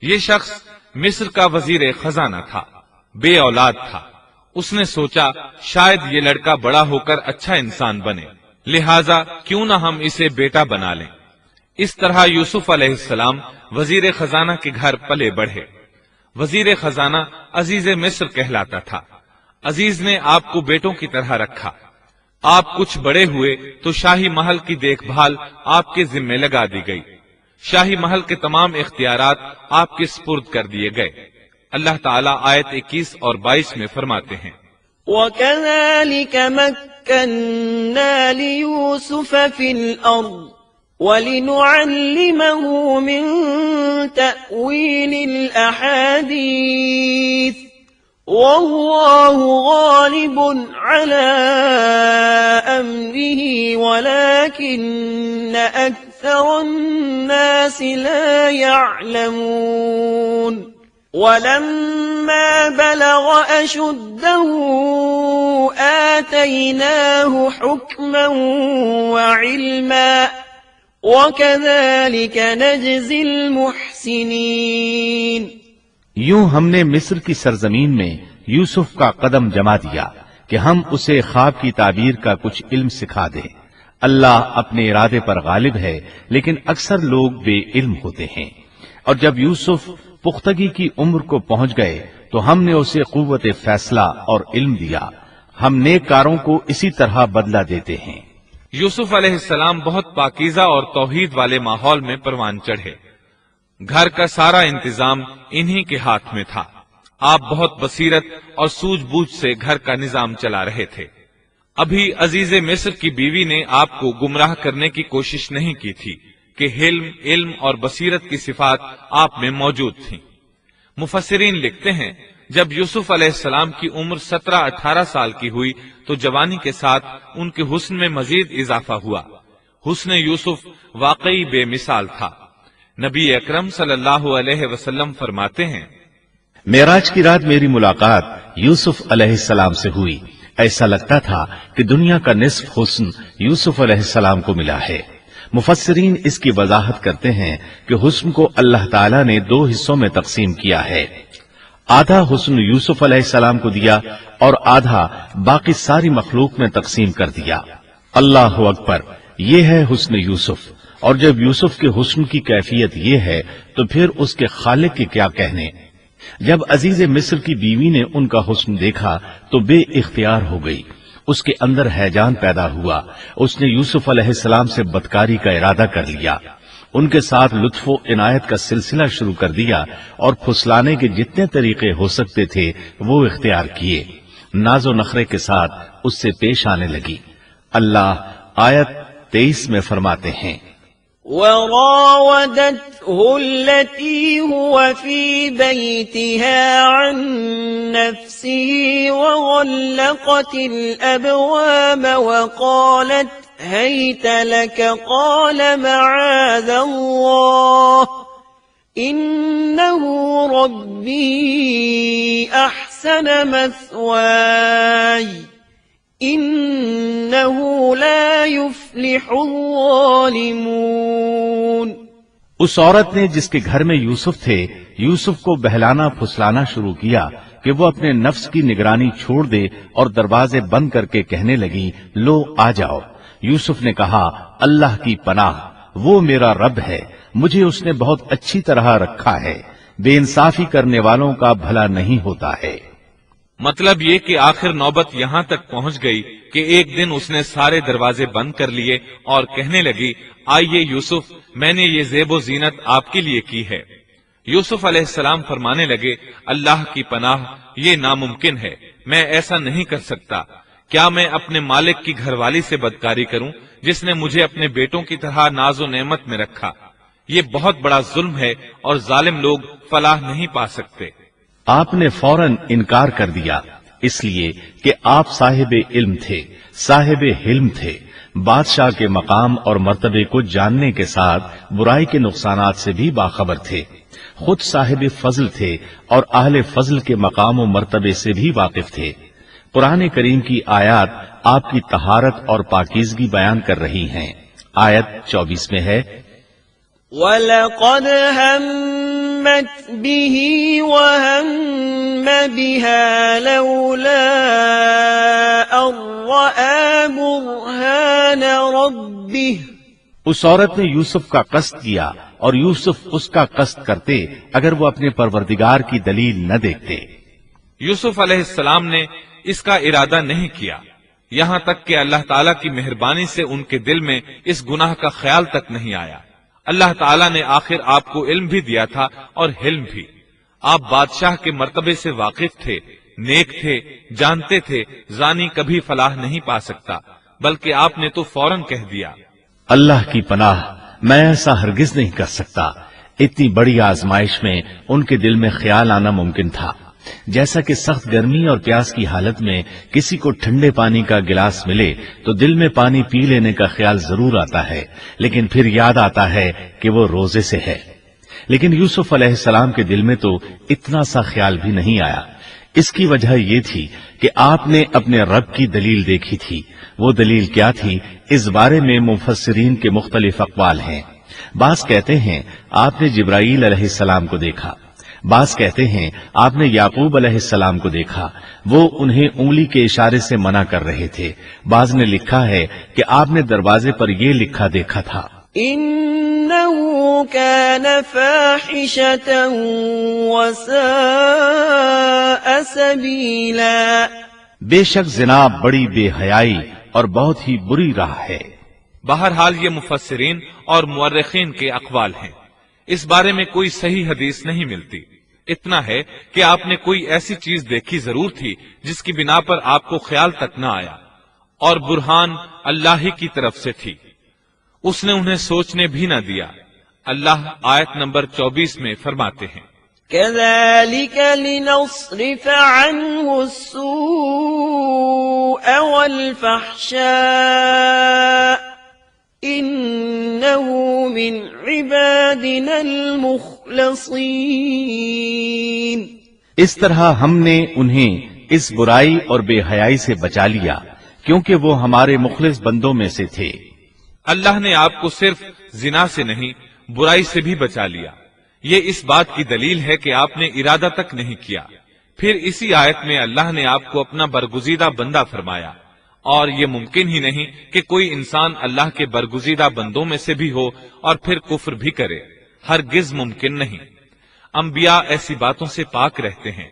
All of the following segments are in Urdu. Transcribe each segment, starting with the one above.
یہ شخص مصر کا وزیر خزانہ تھا، بے اولاد تھا۔ اس نے سوچا شاید یہ لڑکا بڑا ہو کر اچھا انسان بنے، لہذا کیوں نہ ہم اسے بیٹا بنا لیں۔ اس طرح یوسف علیہ السلام وزیر خزانہ کے گھر پلے بڑھے۔ وزیر خزانہ عزیز مصر کہلاتا تھا۔ عزیز نے آپ کو بیٹوں کی طرح رکھا۔ آپ کچھ بڑے ہوئے تو شاہی محل کی دیکھ بھال آپ کے ذمے لگا دی گئی۔ شاہی محل کے تمام اختیارات آپ کے سپرد کر دیے گئے۔ اللہ تعالیٰ آیت 21 اور 22 میں فرماتے ہیں، وَكَذَلِكَ مَكَّنَّا لِيُوسُفَ فِي الْأَرْضِ وَلِنُعَلِّمَهُ مِن تَأْوِيلِ الْأَحَادِيثِ وَاللَّهُ غَالِبٌ عَلَى أَمْرِهِ وَلَكِنَّ أَكْثَرَ النَّاسِ لَا يَعْلَمُونَ وَلَمَّا بَلَغَ أَشُدَّهُ آتَيْنَاهُ حُكْمًا وَعِلْمًا وَكَذَلِكَ نَجْزِي الْمُحْسِنِينَ۔ یوں ہم نے مصر کی سرزمین میں یوسف کا قدم جما دیا کہ ہم اسے خواب کی تعبیر کا کچھ علم سکھا دیں۔ اللہ اپنے ارادے پر غالب ہے، لیکن اکثر لوگ بے علم ہوتے ہیں۔ اور جب یوسف پختگی کی عمر کو پہنچ گئے تو ہم نے اسے قوت فیصلہ اور علم دیا۔ ہم نیک کاروں کو اسی طرح بدلہ دیتے ہیں۔ یوسف علیہ السلام بہت پاکیزہ اور توحید والے ماحول میں پروان چڑھے۔ گھر کا سارا انتظام انہی کے ہاتھ میں تھا۔ آپ بہت بصیرت اور سوجھ بوجھ سے گھر کا نظام چلا رہے تھے۔ ابھی عزیز مصر کی بیوی نے آپ کو گمراہ کرنے کی کوشش نہیں کی تھی کہ حلم، علم اور بصیرت کی صفات آپ میں موجود تھیں۔ مفسرین لکھتے ہیں جب یوسف علیہ السلام کی عمر 17-18 سال کی ہوئی تو جوانی کے ساتھ ان کے حسن میں مزید اضافہ ہوا۔ حسن یوسف واقعی بے مثال تھا۔ نبی اکرم صلی اللہ علیہ وسلم فرماتے ہیں، معراج کی رات میری ملاقات یوسف علیہ السلام سے ہوئی۔ ایسا لگتا تھا کہ دنیا کا نصف حسن یوسف علیہ السلام کو ملا ہے۔ مفسرین اس کی وضاحت کرتے ہیں کہ حسن کو اللہ تعالیٰ نے 2 حصوں میں تقسیم کیا ہے۔ آدھا حسن یوسف علیہ السلام کو دیا اور آدھا باقی ساری مخلوق میں تقسیم کر دیا۔ اللہ اکبر، یہ ہے حسن یوسف۔ اور جب یوسف کے حسن کی کیفیت یہ ہے تو پھر اس کے خالق کے کیا کہنے۔ جب عزیز مصر کی بیوی نے ان کا حسن دیکھا تو بے اختیار ہو گئی۔ اس کے اندر ہیجان پیدا ہوا۔ اس نے یوسف علیہ السلام سے بدکاری کا ارادہ کر لیا۔ ان کے ساتھ لطف و عنایت کا سلسلہ شروع کر دیا اور پھسلانے کے جتنے طریقے ہو سکتے تھے وہ اختیار کیے۔ ناز و نخرے کے ساتھ اس سے پیش آنے لگی۔ اللہ آیت 23 میں فرماتے ہیں، وراودته التي هو في بيتها عن نفسه وغلقت الأبواب وقالت هيت لك قال معاذ الله إنه ربي أحسن مثواي إنه لا يفلح الظالمون۔ اس عورت نے جس کے گھر میں یوسف تھے یوسف کو بہلانا پھسلانا شروع کیا کہ وہ اپنے نفس کی نگرانی چھوڑ دے اور دروازے بند کر کے کہنے لگی، لو آ جاؤ۔ یوسف نے کہا، اللہ کی پناہ، وہ میرا رب ہے، مجھے اس نے بہت اچھی طرح رکھا ہے، بے انصافی کرنے والوں کا بھلا نہیں ہوتا ہے۔ مطلب یہ کہ آخر نوبت یہاں تک پہنچ گئی کہ ایک دن اس نے سارے دروازے بند کر لیے اور کہنے لگی، آئیے یوسف، میں نے یہ زیب و زینت آپ کے لیے کی ہے۔ یوسف علیہ السلام فرمانے لگے، اللہ کی پناہ، یہ ناممکن ہے، میں ایسا نہیں کر سکتا۔ کیا میں اپنے مالک کی گھر والی سے بدکاری کروں جس نے مجھے اپنے بیٹوں کی طرح ناز و نعمت میں رکھا؟ یہ بہت بڑا ظلم ہے اور ظالم لوگ فلاح نہیں پا سکتے۔ آپ نے فوراً انکار کر دیا، اس لیے کہ آپ صاحب علم تھے، صاحب حلم تھے، بادشاہ کے مقام اور مرتبے کو جاننے کے ساتھ برائی کے نقصانات سے بھی باخبر تھے، خود صاحب فضل تھے اور اہل فضل کے مقام و مرتبے سے بھی واقف تھے۔ قرآن کریم کی آیات آپ کی طہارت اور پاکیزگی بیان کر رہی ہیں۔ آیت 24 میں ہے، وَلَقَدْ هَمَّتْ همت به وهم بها لولا أن رأى برهان ربه. اس عورت نے یوسف کا قصد کیا اور یوسف اس کا قصد کرتے اگر وہ اپنے پروردگار کی دلیل نہ دیکھتے. یوسف علیہ السلام نے اس کا ارادہ نہیں کیا، یہاں تک کہ اللہ تعالیٰ کی مہربانی سے ان کے دل میں اس گناہ کا خیال تک نہیں آیا. اللہ تعالیٰ نے آخر آپ کو علم بھی دیا تھا اور حلم بھی. آپ بادشاہ کے مرتبے سے واقف تھے، نیک تھے، جانتے تھے زانی کبھی فلاح نہیں پا سکتا، بلکہ آپ نے تو فوراً کہہ دیا. اللہ کی پناہ، میں ایسا ہرگز نہیں کر سکتا. اتنی بڑی آزمائش میں ان کے دل میں خیال آنا ممکن تھا. جیسا کہ سخت گرمی اور پیاس کی حالت میں کسی کو ٹھنڈے پانی کا گلاس ملے تو دل میں پانی پی لینے کا خیال ضرور آتا ہے، لیکن پھر یاد آتا ہے کہ وہ روزے سے ہے. لیکن یوسف علیہ السلام کے دل میں تو اتنا سا خیال بھی نہیں آیا. اس کی وجہ یہ تھی کہ آپ نے اپنے رب کی دلیل دیکھی تھی. وہ دلیل کیا تھی، اس بارے میں مفسرین کے مختلف اقوال ہیں. بعض کہتے ہیں آپ نے جبرائیل علیہ السلام کو دیکھا، بعض کہتے ہیں آپ نے یعقوب علیہ السلام کو دیکھا، وہ انہیں انگلی کے اشارے سے منع کر رہے تھے. بعض نے لکھا ہے کہ آپ نے دروازے پر یہ لکھا دیکھا تھا، إنه كان فاحشة وساء سبيلا. بے شک زنا بڑی بے حیائی اور بہت ہی بری راہ ہے. بہرحال یہ مفسرین اور مورخین کے اقوال ہیں. اس بارے میں کوئی صحیح حدیث نہیں ملتی. اتنا ہے کہ آپ نے کوئی ایسی چیز دیکھی ضرور تھی جس کی بنا پر آپ کو خیال تک نہ آیا، اور برہان اللہ ہی کی طرف سے تھی. اس نے انہیں سوچنے بھی نہ دیا. اللہ آیت نمبر 24 میں فرماتے ہیں، كذلك لنصرف عنه السوء والفحشاء إنه من عبادنا المخلصين. اس طرح ہم نے انہیں اس برائی اور بے حیائی سے بچا لیا کیونکہ وہ ہمارے مخلص بندوں میں سے تھے. اللہ نے آپ کو صرف زنا سے نہیں برائی سے بھی بچا لیا. یہ اس بات کی دلیل ہے کہ آپ نے ارادہ تک نہیں کیا. پھر اسی آیت میں اللہ نے آپ کو اپنا برگزیدہ بندہ فرمایا، اور یہ ممکن ہی نہیں کہ کوئی انسان اللہ کے برگزیدہ بندوں میں سے بھی ہو اور پھر کفر بھی کرے. ہرگز ممکن نہیں. انبیاء ایسی باتوں سے پاک رہتے ہیں.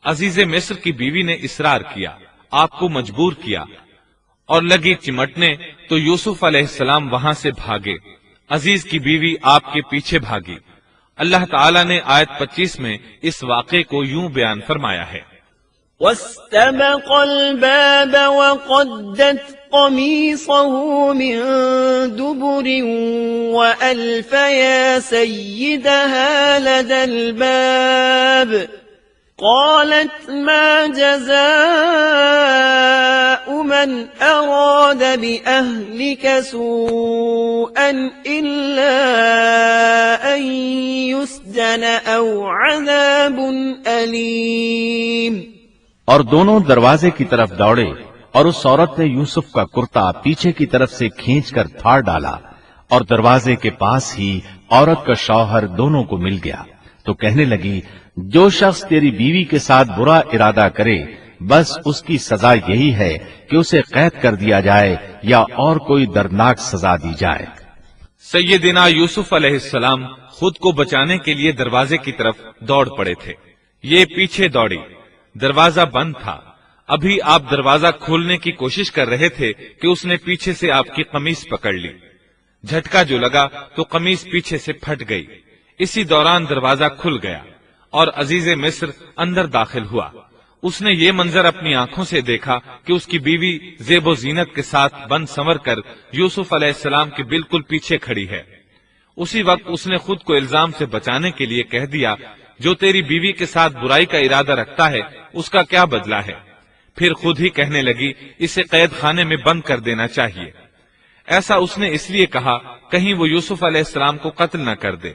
عزیز مصر کی بیوی نے اصرار کیا، آپ کو مجبور کیا اور لگی چمٹنے تو یوسف علیہ السلام وہاں سے بھاگے. عزیز کی بیوی آپ کے پیچھے بھاگی. اللہ تعالیٰ نے آیت 25 میں اس واقعے کو یوں بیان فرمایا ہے، واستبق الباب وقدت قميصه من دبر وألف يا سيدها لدى الباب قالت ما جزاء من أراد بأهلك سوءا إلا أن يسجن أو عذاب أليم. اور دونوں دروازے کی طرف دوڑے اور اس عورت نے یوسف کا کرتا پیچھے کی طرف سے کھینچ کر پھاڑ ڈالا اور دروازے کے پاس ہی عورت کا شوہر دونوں کو مل گیا. تو کہنے لگی، جو شخص تیری بیوی کے ساتھ برا ارادہ کرے بس اس کی سزا یہی ہے کہ اسے قید کر دیا جائے یا اور کوئی دردناک سزا دی جائے. سیدنا یوسف علیہ السلام خود کو بچانے کے لیے دروازے کی طرف دوڑ پڑے تھے. یہ پیچھے دوڑی. دروازہ بند تھا. ابھی آپ دروازہ کھولنے کی کوشش کر رہے تھے کہ اس نے پیچھے سے آپ کی قمیص پکڑ لی. جھٹکا جو لگا تو قمیص پیچھے سے پھٹ گئی. اسی دوران دروازہ کھل گیا اور عزیز مصر اندر داخل ہوا. اس نے یہ منظر اپنی آنکھوں سے دیکھا کہ اس کی بیوی زیب و زینت کے ساتھ بند سنور کر یوسف علیہ السلام کے بالکل پیچھے کھڑی ہے. اسی وقت اس نے خود کو الزام سے بچانے کے لیے کہہ دیا، جو تیری بیوی کے ساتھ برائی کا ارادہ رکھتا ہے اس کا کیا بدلہ ہے. پھر خود ہی کہنے لگی، اسے قید خانے میں بند کر دینا چاہیے. ایسا اس نے اس لیے کہا کہیں وہ یوسف علیہ السلام کو قتل نہ کر دے.